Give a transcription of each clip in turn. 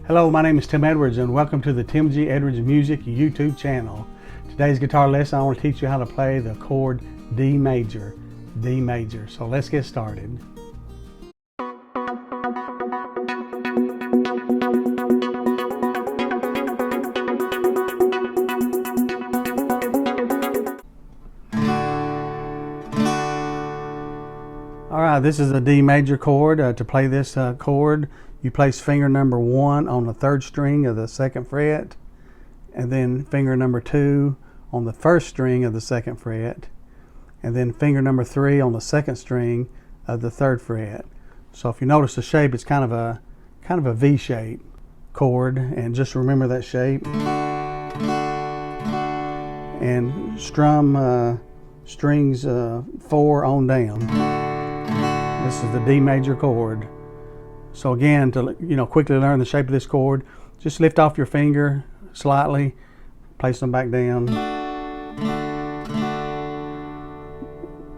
Hello, my name is Tim Edwards and welcome to the Tim G. Edwards Music YouTube channel. Today's guitar lesson I want to teach you how to play the chord D major. D major. So let's get started. Alright, this is a D major chord. To play this chord, you place finger number 1 on the 3rd string of the 2nd fret, and then finger number 2 on the 1st string of the 2nd fret, and then finger number 3 on the 2nd string of the 3rd fret. So if you notice the shape, it's kind of a V shape chord, and just remember that shape. And strum strings 4 on down. This is the D major chord. So again, to quickly learn the shape of this chord, just lift off your finger slightly, place them back down.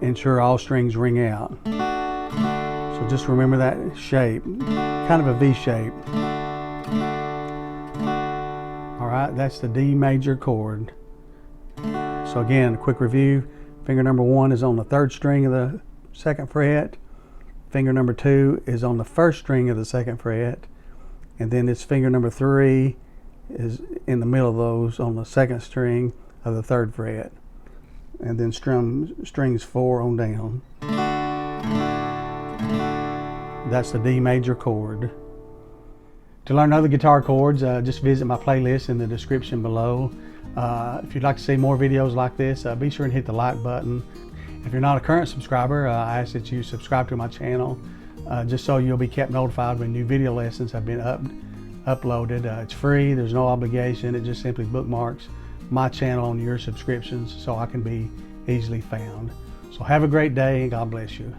Ensure all strings ring out. So just remember that shape, kind of a V shape. All right, that's the D major chord. So again, a quick review. Finger number 1 is on the 3rd string of the 2nd fret. Finger number 2 is on the 1st string of the 2nd fret, and then it's finger number 3 is in the middle of those on the 2nd string of the 3rd fret, and then strings 4 on down. That's the D major chord. To learn other guitar chords, just visit my playlist in the description below. If you'd like to see more videos like this, be sure and hit the like button. If you're not a current subscriber, I ask that you subscribe to my channel just so you'll be kept notified when new video lessons have been uploaded. It's free, there's no obligation. It just simply bookmarks my channel on your subscriptions so I can be easily found. So have a great day and God bless you.